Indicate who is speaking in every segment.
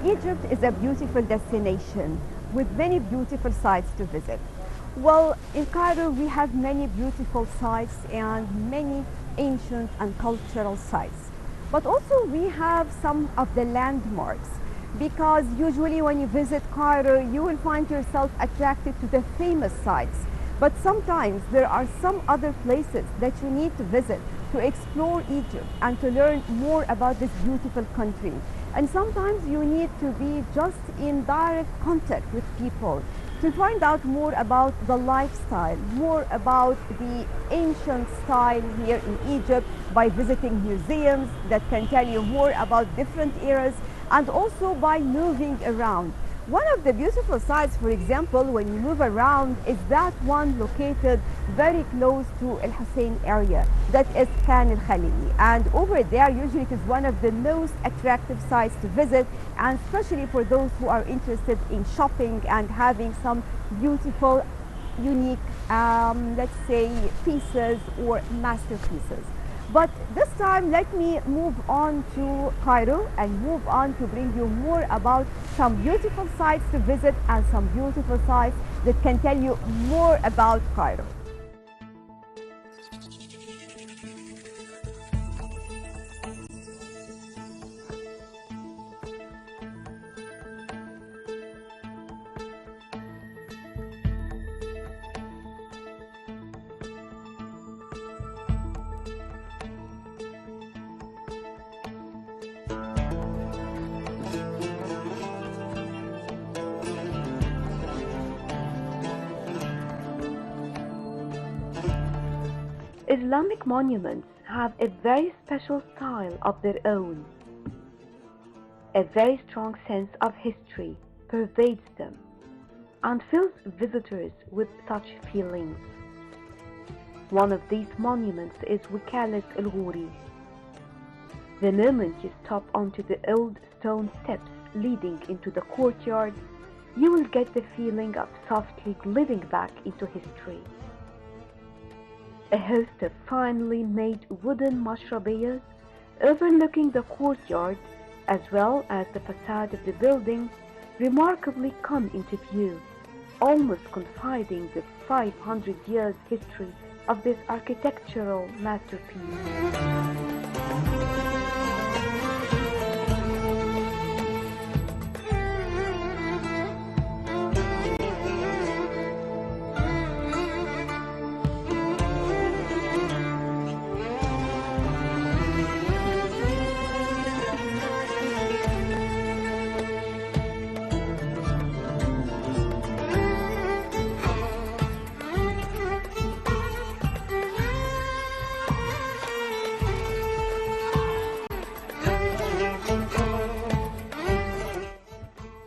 Speaker 1: Egypt is a beautiful destination with many beautiful sites to visit. Well, in Cairo, we have many beautiful sites and many ancient and cultural sites. But also we have some of the landmarks because usually when you visit Cairo, you will find yourself attracted to the famous sites. But sometimes there are some other places that you need to visit to explore Egypt and to learn more about this beautiful country. And sometimes you need to be just in direct contact with people to find out more about the lifestyle, more about the ancient style here in Egypt by visiting museums that can tell you more about different eras and also by moving around. One of the beautiful sites, for example, when you move around is that one located very close to El Hussein area, that is Khan El Khalili. And over there, usually it is one of the most attractive sites to visit, and especially for those who are interested in shopping and having some beautiful, unique, let's say, pieces or masterpieces. But this time, let me move on to Cairo and move on to bring you more about some beautiful sites to visit and some beautiful sites that can tell you more about Cairo. Islamic monuments have a very special style of their own. A very strong sense of history pervades them and fills visitors with such feelings. One of these monuments is Wikalat Al Ghuri. The moment you stop onto the old stone steps leading into the courtyard, you will get the feeling of softly gliding back into history. A host of finely made wooden mashrabiyas overlooking the courtyard as well as the facade of the building remarkably come into view, almost confiding the 500 years history of this architectural masterpiece.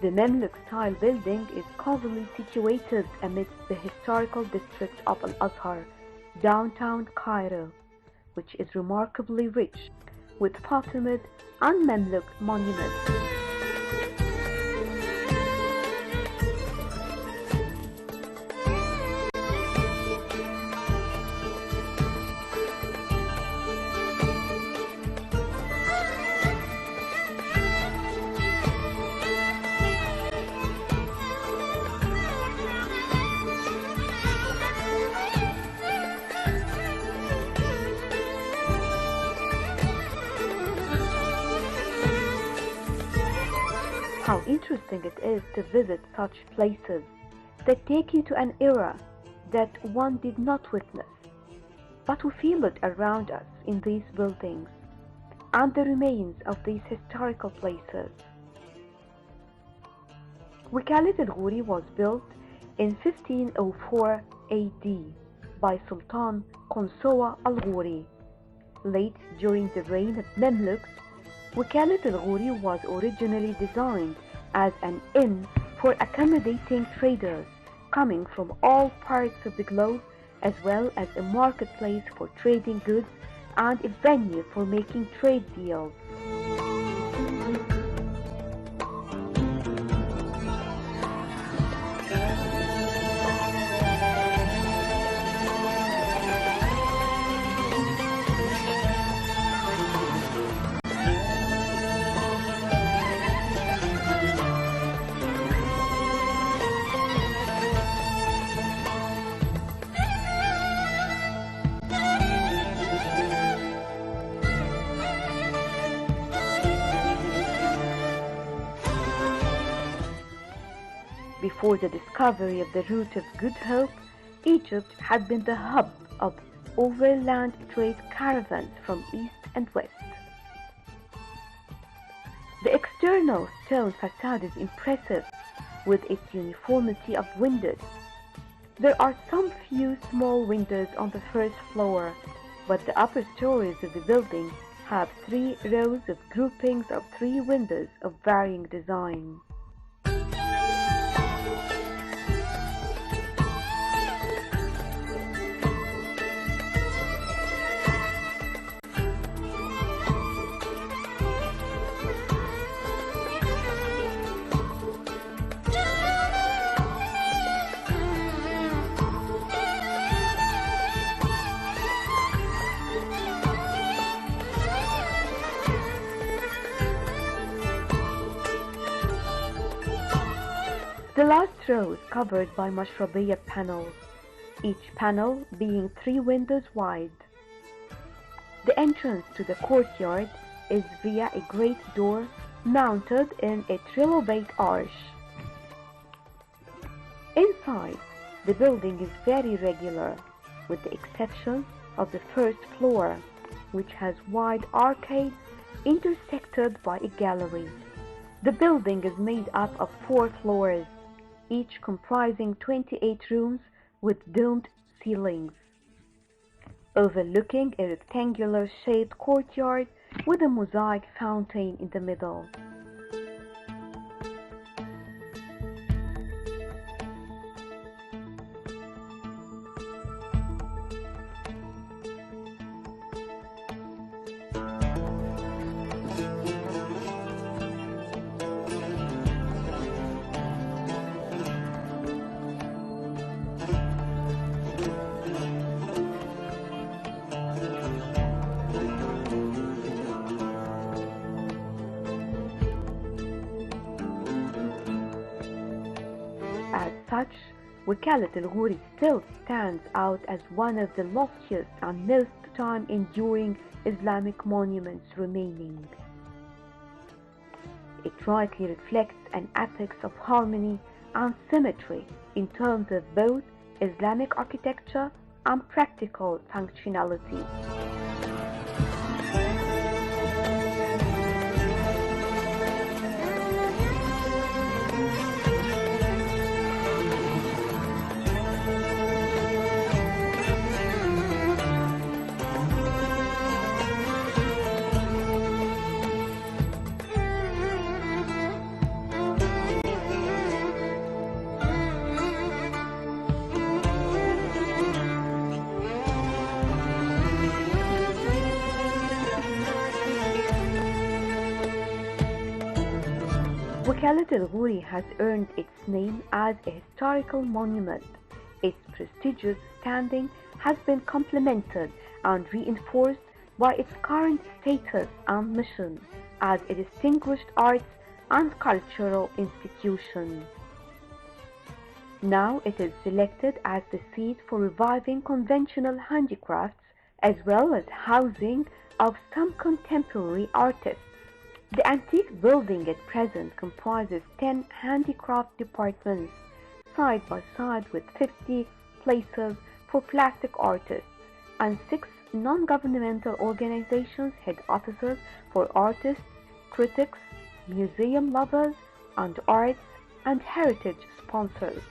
Speaker 1: The Mamluk-style building is cosily situated amidst the historical district of Al-Azhar, downtown Cairo, which is remarkably rich with Fatimid and Mamluk monuments. How interesting it is to visit such places that take you to an era that one did not witness, but we feel it around us in these buildings and the remains of these historical places. Wikalat Al Ghuri was built in 1504 AD by Sultan Qunsuwa Al Ghuri. Late during the reign of Mamluks, Wikalat Al Ghuri was originally designed as an inn for accommodating traders coming from all parts of the globe, as well as a marketplace for trading goods and a venue for making trade deals.
Speaker 2: Before the discovery of the route of Good Hope, Egypt had been the hub of overland trade caravans from east and west. The external stone facade is impressive with its uniformity of windows. There are some few small windows on the first floor, but the upper stories of the building have 3 rows of groupings of 3 windows of varying design. The last row is covered by mashrabiyya panels, each panel being 3 windows wide. The entrance to the courtyard is via a great door mounted in a trilobate arch. Inside, the building is very regular, with the exception of the first floor, which has wide arcades intersected by a gallery. The building is made up of 4 floors, each comprising 28 rooms with domed ceilings, overlooking a rectangular shaped courtyard with a mosaic fountain in the middle. As such, Wakalat al-Ghuri still stands out as one of the loftiest and most time-enduring Islamic monuments remaining. It rightly reflects an epoch of harmony and symmetry in terms of both Islamic architecture and practical functionality. Wakalat al-Ghuri has earned its name as a historical monument. Its prestigious standing has been complemented and reinforced by its current status and mission as a distinguished arts and cultural institution. Now it is selected as the seat for reviving conventional handicrafts as well as housing of some contemporary artists. The antique building at present comprises 10 handicraft departments, side by side with 50 places for plastic artists and 6 non-governmental organizations head offices for artists, critics, museum lovers, and arts and heritage sponsors.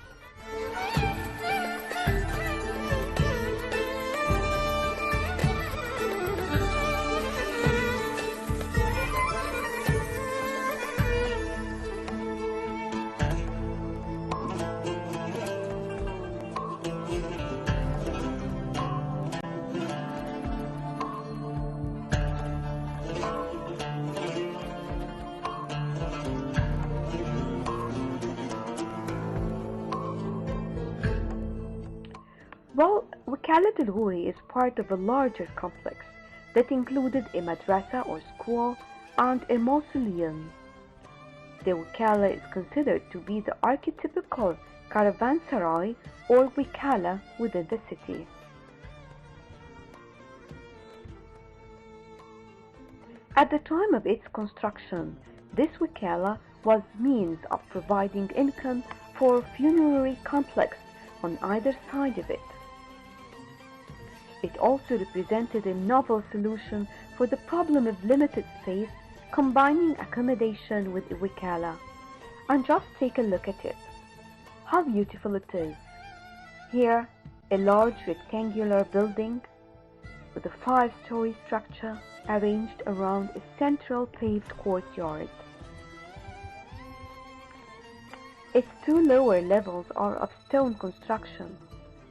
Speaker 2: Well, Wakalat al-Ghuri is part of a larger complex that included a madrasa or school and a mausoleum. The Wakala is considered to be the archetypical caravanserai or Wikala within the city. At the time of its construction, this Wikala was means of providing income for funerary complex on either side of it. It also represented a novel solution for the problem of limited space, combining accommodation with wikala. And just take a look at it. How beautiful it is. Here, a large rectangular building with a 5-story structure arranged around a central paved courtyard. Its 2 lower levels are of stone construction,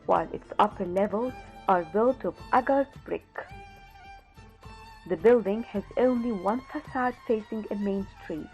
Speaker 2: while its upper levels are built of agar brick. The building has only one facade facing a main street.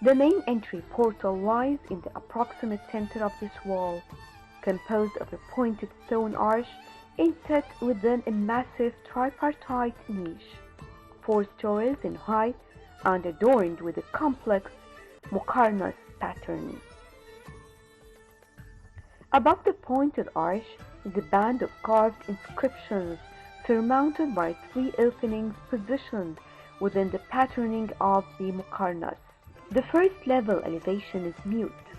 Speaker 2: The main entry portal lies in the approximate center of this wall, composed of a pointed stone arch inset within a massive tripartite niche, 4 stories in height and adorned with a complex muqarnas pattern. Above the pointed arch is a band of carved inscriptions surmounted by 3 openings positioned within the patterning of the muqarnas. The first level elevation is mute,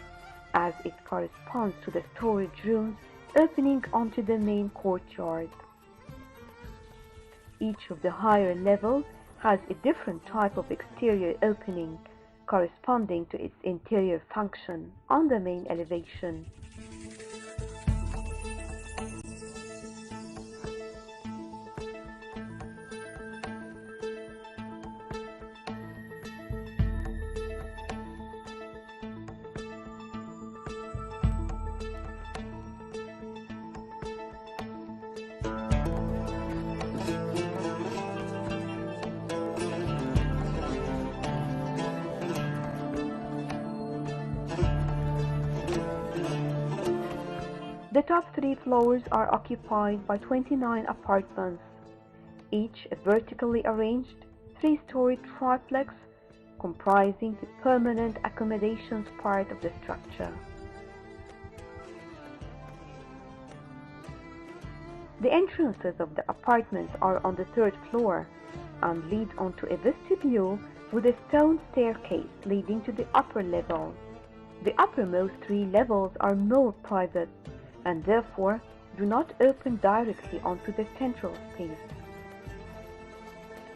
Speaker 2: as it corresponds to the storage rooms opening onto the main courtyard. Each of the higher levels has a different type of exterior opening corresponding to its interior function on the main elevation. The top 3 floors are occupied by 29 apartments, each a vertically arranged 3-story triplex comprising the permanent accommodations part of the structure. The entrances of the apartments are on the 3rd floor and lead onto a vestibule with a stone staircase leading to the upper level. The uppermost 3 levels are more private and therefore do not open directly onto the central space.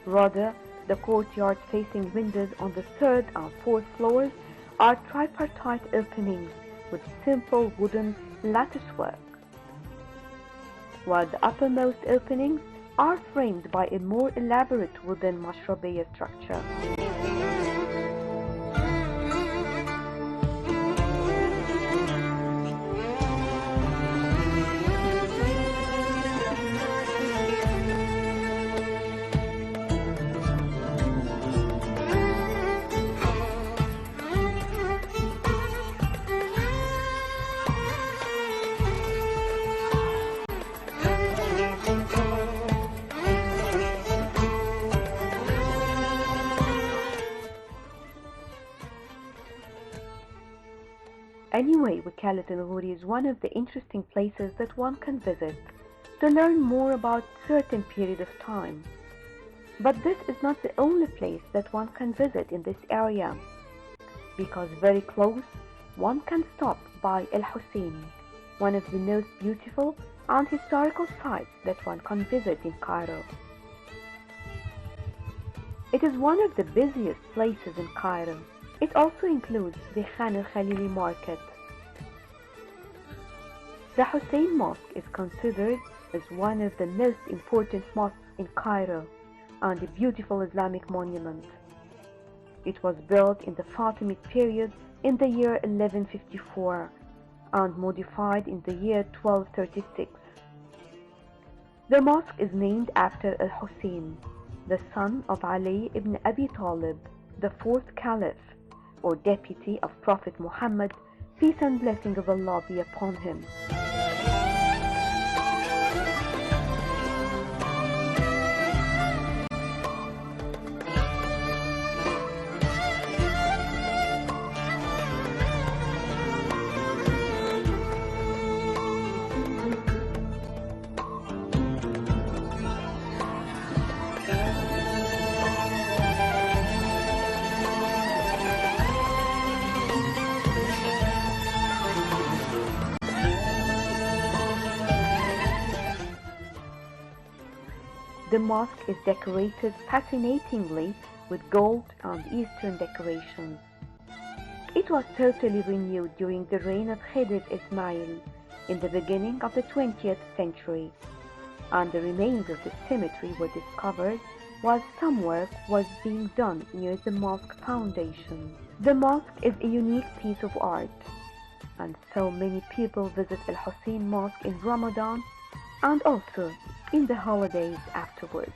Speaker 2: Rather, the courtyard facing windows on the 3rd and 4th floors are tripartite openings with simple wooden latticework, while the uppermost openings are framed by a more elaborate wooden mashrabiyya structure. Anyway, Wikalat al-Ghuri is one of the interesting places that one can visit to learn more about certain period of time. But this is not the only place that one can visit in this area, because very close one can stop by El Hussein, one of the most beautiful and historical sites that one can visit in Cairo. It is one of the busiest places in Cairo. It also includes the Khan al-Khalili market. The Hussein Mosque is considered as one of the most important mosques in Cairo and a beautiful Islamic monument. It was built in the Fatimid period in the year 1154 and modified in the year 1236. The mosque is named after Al-Hussein, the son of Ali ibn Abi Talib, the 4th Caliph, or deputy of Prophet Muhammad, peace and blessing of Allah be upon him. The mosque is decorated fascinatingly with gold and Eastern decorations. It was totally renewed during the reign of Khidr Ismail in the beginning of the 20th century, and the remains of the cemetery were discovered while some work was being done near the mosque foundation. The mosque is a unique piece of art, and so many people visit Al Hussein Mosque in Ramadan and also in the holidays afterwards.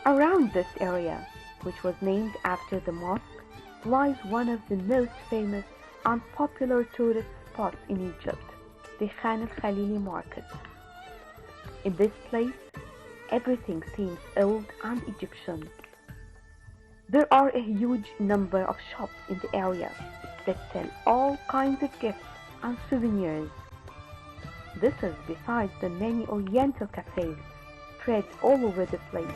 Speaker 2: Around this area, which was named after the mosque, lies one of the most famous and popular tourist spots in Egypt, the Khan al-Khalili market. In this place, everything seems old and Egyptian. There are a huge number of shops in the area that sell all kinds of gifts and souvenirs. This is besides the many Oriental cafes spread all over the place.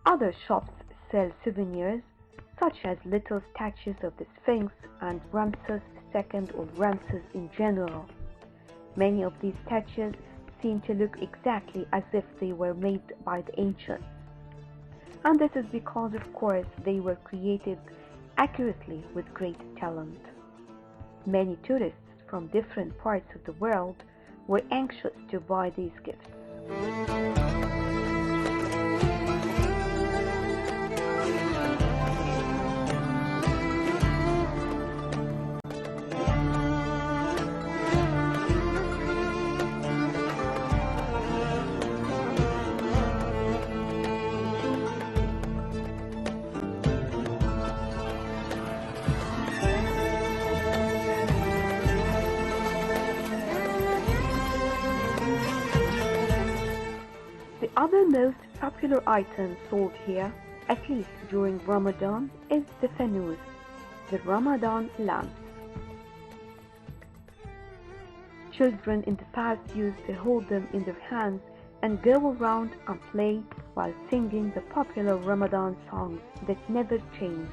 Speaker 2: Other shops sell souvenirs such as little statues of the Sphinx and Ramses II or Ramses in general. Many of these statues seem to look exactly as if they were made by the ancients. And this is because, of course, they were created accurately with great talent. Many tourists from different parts of the world were anxious to buy these gifts. The other most popular item sold here, at least during Ramadan, is the fanus, the Ramadan lamps. Children in the past used to hold them in their hands and go around and play while singing the popular Ramadan songs that never changed.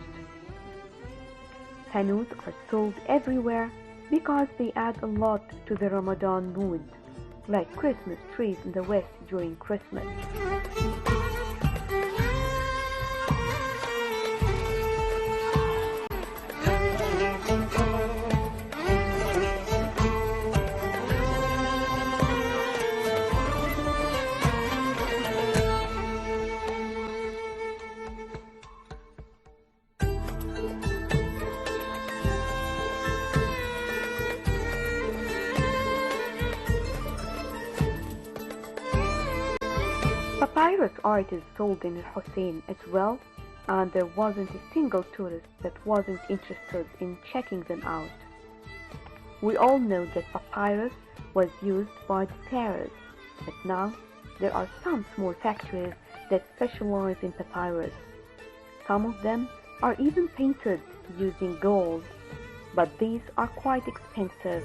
Speaker 2: Fanus are sold everywhere because they add a lot to the Ramadan mood, like Christmas trees in the West during Christmas. Papyrus art is sold in Al Hussein as well, and there wasn't a single tourist that wasn't interested in checking them out. We all know that papyrus was used by the pharaohs, but now there are some small factories that specialize in papyrus. Some of them are even painted using gold, but these are quite expensive.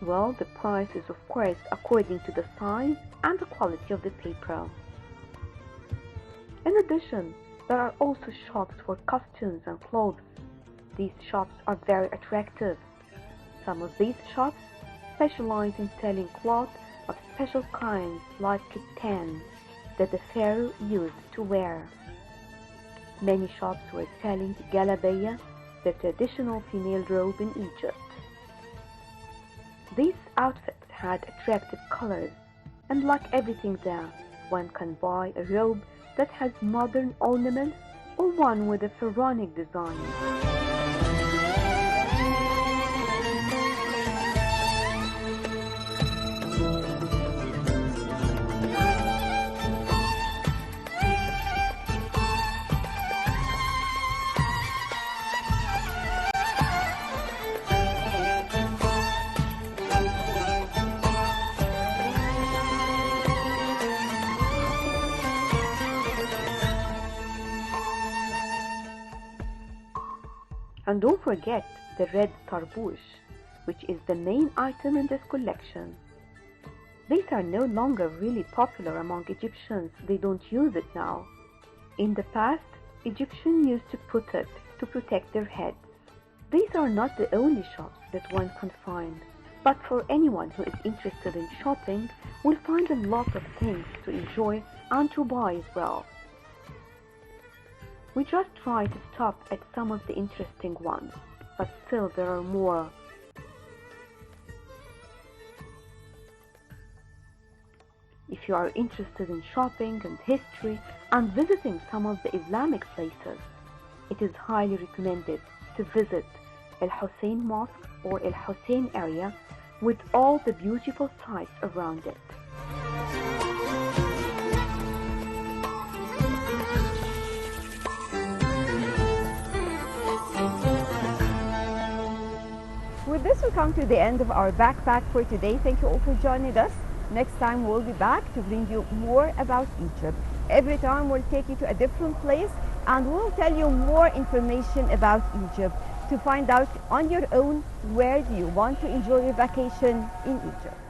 Speaker 2: Well, the price is of course according to the size and the quality of the paper. In addition, there are also shops for costumes and clothes. These shops are very attractive. Some of these shops specialize in selling cloth of special kinds like katan that the pharaoh used to wear. Many shops were selling galabeya, the traditional female robe in Egypt. These outfits had attractive colors, and like everything there, one can buy a robe that has modern ornaments or one with a pharaonic design. And don't forget the red tarbouch, which is the main item in this collection. These are no longer really popular among Egyptians, they don't use it now. In the past, Egyptians used to put it to protect their heads. These are not the only shops that one can find, but for anyone who is interested in shopping, will find a lot of things to enjoy and to buy as well. We just try to stop at some of the interesting ones, but still there are more. If you are interested in shopping and history and visiting some of the Islamic places, it is highly recommended to visit Al Hussein Mosque or Al Hussein area with all the beautiful sights around it.
Speaker 1: With this, we come to the end of our backpack for today. Thank you all for joining us. Next time, we'll be back to bring you more about Egypt. Every time, we'll take you to a different place and we'll tell you more information about Egypt to find out on your own where do you want to enjoy your vacation in Egypt.